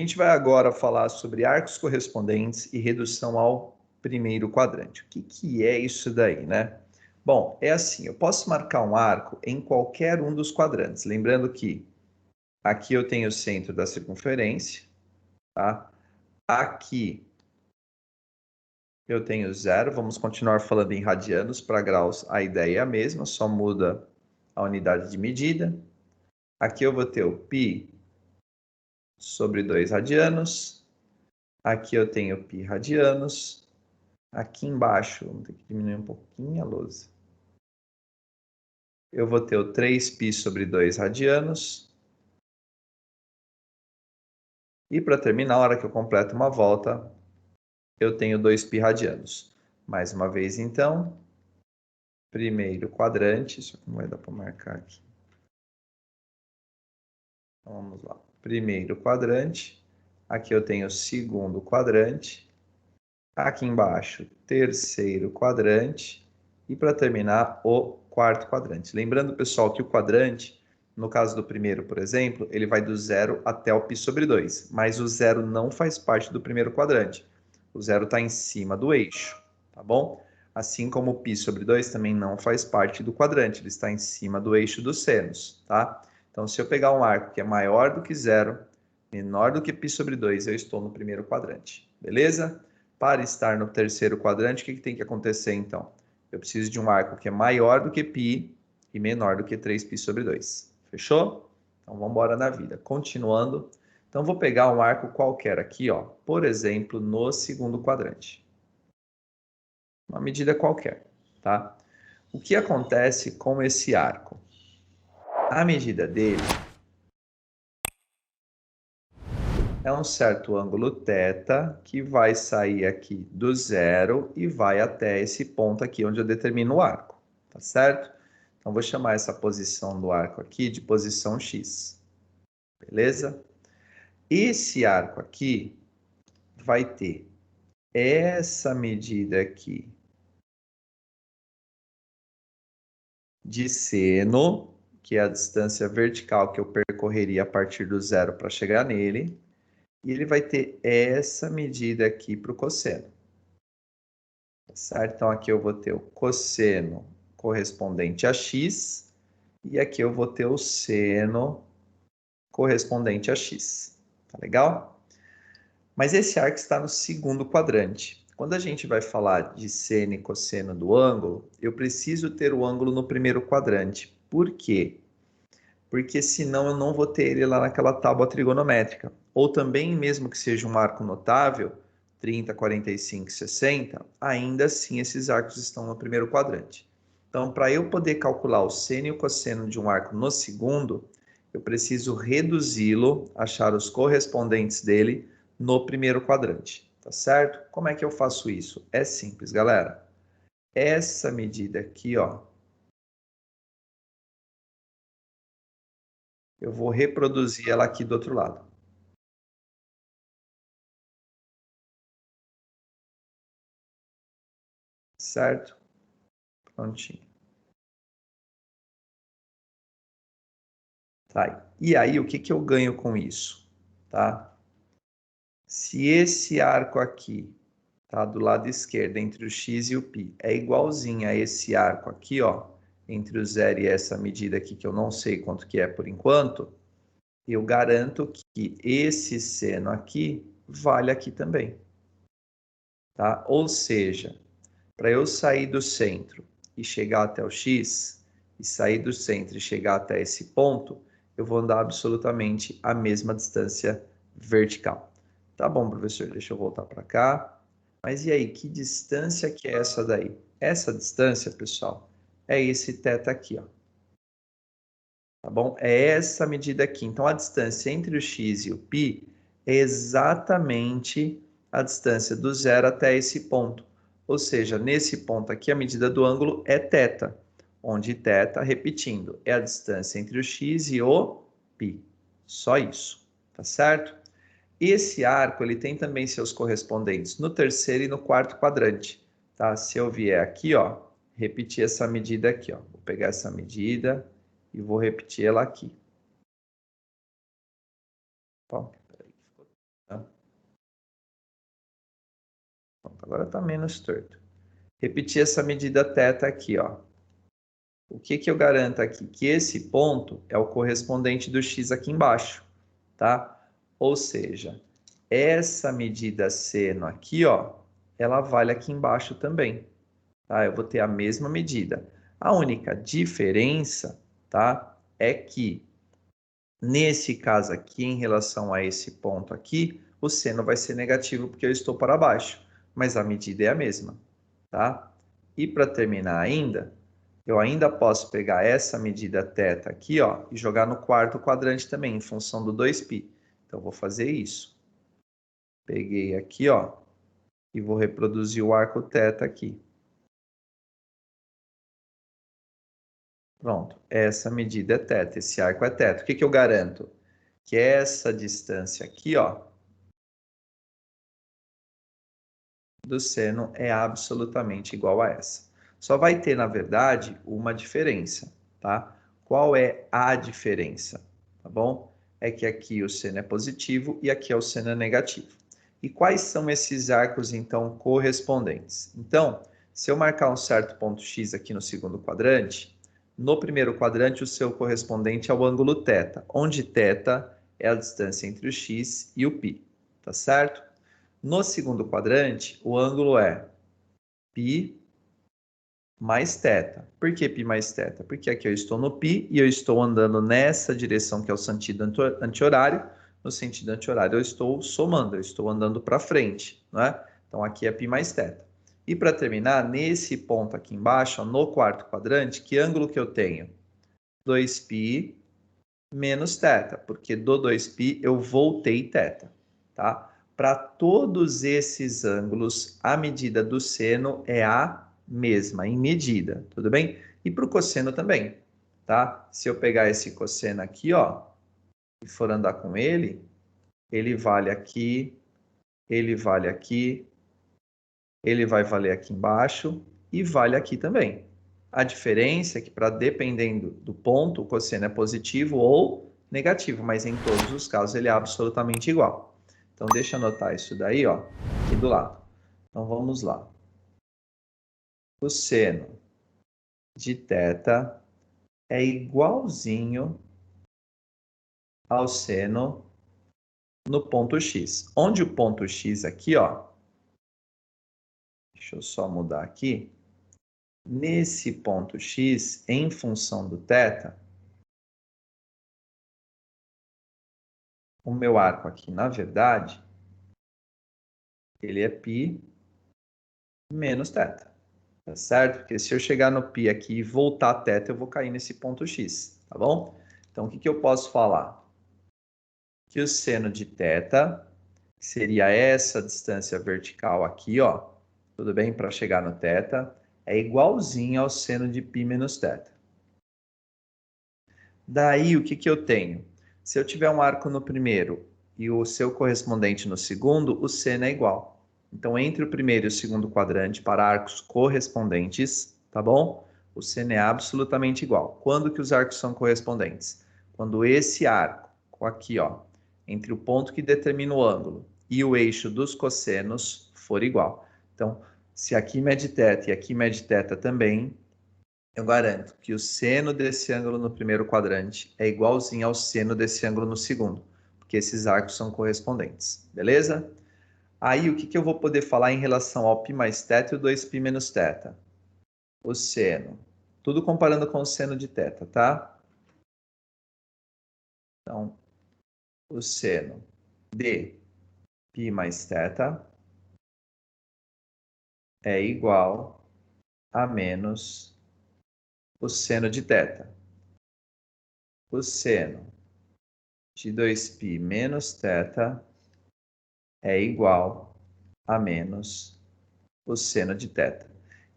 A gente vai agora falar sobre arcos correspondentes e redução ao primeiro quadrante. O que é isso daí, né? Bom, é assim, eu posso marcar um arco em qualquer um dos quadrantes. Lembrando que aqui eu tenho o centro da circunferência, tá? Aqui eu tenho 0, vamos continuar falando em radianos, para graus a ideia é a mesma, só muda a unidade de medida. Aqui eu vou ter o π sobre 2 radianos. Aqui eu tenho π radianos. Aqui embaixo, vamos ter que diminuir um pouquinho a lousa. Eu vou ter o 3π sobre 2 radianos. E para terminar, a hora que eu completo uma volta, eu tenho 2π radianos. Mais uma vez, então, primeiro quadrante, isso aqui não vai dar para marcar aqui. Então, vamos lá. Primeiro quadrante, aqui eu tenho o segundo quadrante, aqui embaixo, terceiro quadrante, e para terminar, o quarto quadrante. Lembrando, pessoal, que o quadrante, no caso do primeiro, por exemplo, ele vai do 0 até o π sobre 2, mas o 0 não faz parte do primeiro quadrante. O 0 está em cima do eixo, tá bom? Assim como o π sobre 2 também não faz parte do quadrante, ele está em cima do eixo dos senos, tá? Então, se eu pegar um arco que é maior do que 0, menor do que π sobre 2, eu estou no primeiro quadrante, beleza? Para estar no terceiro quadrante, o que tem que acontecer, então? Eu preciso de um arco que é maior do que π e menor do que 3π sobre 2. Fechou? Então, vamos embora na vida. Continuando. Então, vou pegar um arco qualquer aqui, ó, por exemplo, no segundo quadrante. Uma medida qualquer, tá? O que acontece com esse arco? A medida dele é um certo ângulo θ que vai sair aqui do 0 e vai até esse ponto aqui onde eu determino o arco, tá certo? Então, vou chamar essa posição do arco aqui de posição X, beleza? Esse arco aqui vai ter essa medida aqui de seno, que é a distância vertical que eu percorreria a partir do 0 para chegar nele, e ele vai ter essa medida aqui para o cosseno. Certo? Então, aqui eu vou ter o cosseno correspondente a x, e aqui eu vou ter o seno correspondente a x. Tá legal? Mas esse arco está no segundo quadrante. Quando a gente vai falar de seno e cosseno do ângulo, eu preciso ter o ângulo no primeiro quadrante. Por quê? Porque senão eu não vou ter ele lá naquela tábua trigonométrica. Ou também, mesmo que seja um arco notável, 30, 45, 60, ainda assim esses arcos estão no primeiro quadrante. Então, para eu poder calcular o seno e o cosseno de um arco no segundo, eu preciso reduzi-lo, achar os correspondentes dele no primeiro quadrante, tá certo? Como é que eu faço isso? É simples, galera. Essa medida aqui, ó, eu vou reproduzir ela aqui do outro lado. Certo? Prontinho. Tá. E aí, o que eu ganho com isso? Tá? Se esse arco aqui, tá, do lado esquerdo, entre o x e o π, é igualzinho a esse arco aqui, ó, entre o 0 e essa medida aqui, que eu não sei quanto que é por enquanto, eu garanto que esse seno aqui vale aqui também. Tá? Ou seja, para eu sair do centro e chegar até o x, e sair do centro e chegar até esse ponto, eu vou andar absolutamente a mesma distância vertical. Tá bom, professor, deixa eu voltar para cá. Mas e aí, que distância que é essa daí? Essa distância, pessoal, é esse θ aqui, ó. Tá bom? É essa medida aqui. Então, a distância entre o x e o π é exatamente a distância do 0 até esse ponto. Ou seja, nesse ponto aqui, a medida do ângulo é θ, onde θ, repetindo, é a distância entre o x e o π. Só isso, tá certo? Esse arco, ele tem também seus correspondentes no terceiro e no quarto quadrante, tá? Se eu vier aqui, ó, repetir essa medida aqui, ó. Vou pegar essa medida e vou repetir ela aqui. Bom, Pronto, agora está menos torto. Repetir essa medida θ aqui, ó. O que que eu garanto aqui? Que esse ponto é o correspondente do x aqui embaixo, tá? Ou seja, essa medida seno aqui, ó, ela vale aqui embaixo também, tá? Eu vou ter a mesma medida. A única diferença, tá, é que nesse caso aqui, em relação a esse ponto aqui, o seno vai ser negativo porque eu estou para baixo, mas a medida é a mesma, tá? E para terminar ainda, eu ainda posso pegar essa medida θ aqui, ó, e jogar no quarto quadrante também, em função do 2π. Então, eu vou fazer isso. Peguei aqui, ó, e vou reproduzir o arco θ aqui. Pronto, essa medida é θ, esse arco é θ. O que que eu garanto? Que essa distância aqui, ó, do seno é absolutamente igual a essa. Só vai ter, na verdade, uma diferença, tá? Qual é a diferença? Tá bom? É que aqui o seno é positivo e aqui o seno é negativo. E quais são esses arcos, então, correspondentes? Então, se eu marcar um certo ponto X aqui no segundo quadrante, no primeiro quadrante o seu correspondente é o ângulo θ, onde θ é a distância entre o X e o π, tá certo? No segundo quadrante, o ângulo é π mais θ. Por que π mais θ? Porque aqui eu estou no π e eu estou andando nessa direção que é o sentido anti-horário. No sentido anti-horário eu estou somando, eu estou andando para frente, né? Então aqui é π mais θ. E para terminar, nesse ponto aqui embaixo, ó, no quarto quadrante, que ângulo que eu tenho? 2π menos θ, porque do 2π eu voltei θ, tá? Para todos esses ângulos, a medida do seno é a mesma, em medida, tudo bem? E para o cosseno também, tá? Se eu pegar esse cosseno aqui, ó, e for andar com ele vale aqui, ele vale aqui, ele vai valer aqui embaixo e vale aqui também. A diferença é que, para dependendo do ponto, o cosseno é positivo ou negativo, mas em todos os casos ele é absolutamente igual. Então, deixa eu anotar isso daí, ó, aqui do lado. Então, vamos lá. O seno de θ é igualzinho ao seno no ponto X. Onde o ponto X aqui, ó, deixa eu só mudar aqui. Nesse ponto X, em função do θ, o meu arco aqui, na verdade, ele é π menos θ, tá certo? Porque se eu chegar no π aqui e voltar θ, eu vou cair nesse ponto X, tá bom? Então, o que que eu posso falar? Que o seno de θ, que seria essa distância vertical aqui, ó, tudo bem? Para chegar no θ, é igualzinho ao seno de π menos θ. Daí, o que que eu tenho? Se eu tiver um arco no primeiro e o seu correspondente no segundo, o seno é igual. Então, entre o primeiro e o segundo quadrante, para arcos correspondentes, tá bom? O seno é absolutamente igual. Quando que os arcos são correspondentes? Quando esse arco, aqui, ó, entre o ponto que determina o ângulo e o eixo dos cossenos for igual. Então, se aqui mede θ e aqui mede θ também, eu garanto que o seno desse ângulo no primeiro quadrante é igualzinho ao seno desse ângulo no segundo, porque esses arcos são correspondentes, beleza? Aí, o que que eu vou poder falar em relação ao π mais θ e o 2π menos θ? O seno. Tudo comparando com o seno de θ, tá? Então, o seno de π mais θ é igual a menos o seno de θ. O seno de 2π menos θ é igual a menos o seno de θ.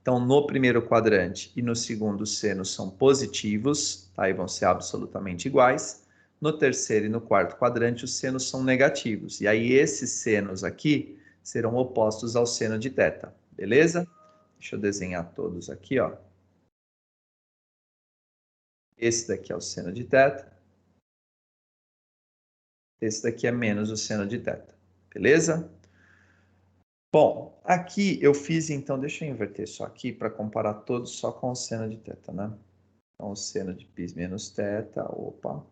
Então, no primeiro quadrante e no segundo, os senos são positivos, tá? E vão ser absolutamente iguais. No terceiro e no quarto quadrante, os senos são negativos. E aí, esses senos aqui serão opostos ao seno de θ, beleza? Deixa eu desenhar todos aqui, ó. Esse daqui é o seno de θ. Esse daqui é menos o seno de θ, beleza? Bom, aqui eu fiz, então, deixa eu inverter só aqui para comparar todos só com o seno de θ, né? Então, o seno de π menos θ, opa,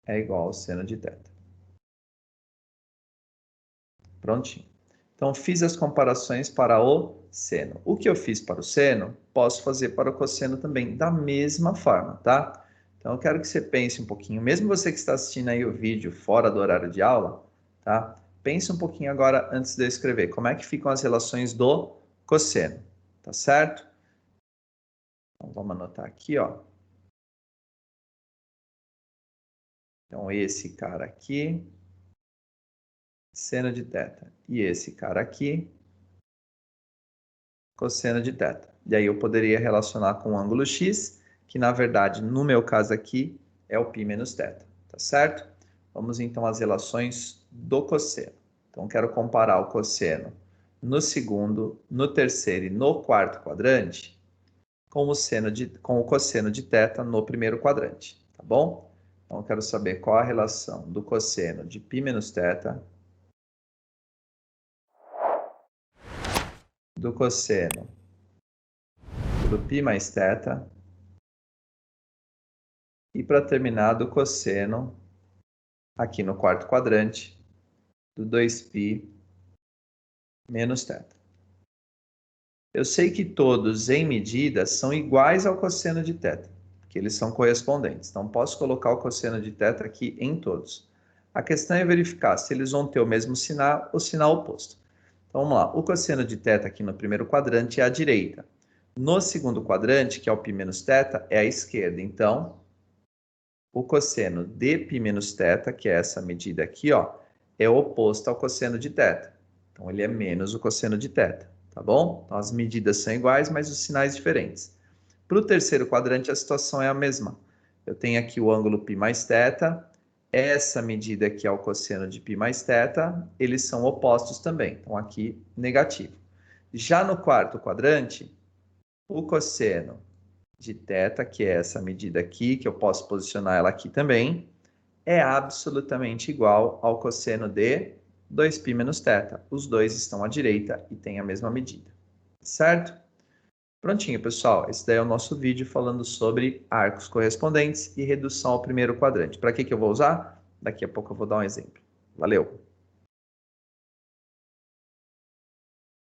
é igual ao seno de θ. Prontinho. Então, fiz as comparações para o seno. O que eu fiz para o seno, posso fazer para o cosseno também, da mesma forma, tá? Então, eu quero que você pense um pouquinho, mesmo você que está assistindo aí o vídeo fora do horário de aula, tá? Pense um pouquinho agora antes de eu escrever. Como é que ficam as relações do cosseno, tá certo? Então, vamos anotar aqui, ó. Então, esse cara aqui, seno de θ. E esse cara aqui, cosseno de θ. E aí eu poderia relacionar com o ângulo x, que na verdade, no meu caso aqui, é o π menos θ, tá certo? Vamos então às relações do cosseno. Então, quero comparar o cosseno no segundo, no terceiro e no quarto quadrante com o cosseno de θ no primeiro quadrante, tá bom? Então, eu quero saber qual a relação do cosseno de π menos θ, do cosseno do π mais θ, e para terminar, do cosseno, aqui no quarto quadrante, do 2π menos θ. Eu sei que todos, em medida, são iguais ao cosseno de θ, porque eles são correspondentes. Então, posso colocar o cosseno de θ aqui em todos. A questão é verificar se eles vão ter o mesmo sinal ou sinal oposto. Então, vamos lá. O cosseno de θ aqui no primeiro quadrante é à direita. No segundo quadrante, que é o π menos θ, é à esquerda. Então, o cosseno de π menos θ, que é essa medida aqui, ó, é oposto ao cosseno de θ. Então, ele é menos o cosseno de θ, tá bom? Então, as medidas são iguais, mas os sinais diferentes. Para o terceiro quadrante, a situação é a mesma. Eu tenho aqui o ângulo π mais θ, essa medida aqui é o cosseno de π mais θ, eles são opostos também. Então, aqui, negativo. Já no quarto quadrante, o cosseno de θ, que é essa medida aqui, que eu posso posicionar ela aqui também, é absolutamente igual ao cosseno de 2π menos θ. Os dois estão à direita e têm a mesma medida, certo? Prontinho, pessoal. Esse daí é o nosso vídeo falando sobre arcos correspondentes e redução ao primeiro quadrante. Para que eu vou usar? Daqui a pouco eu vou dar um exemplo. Valeu!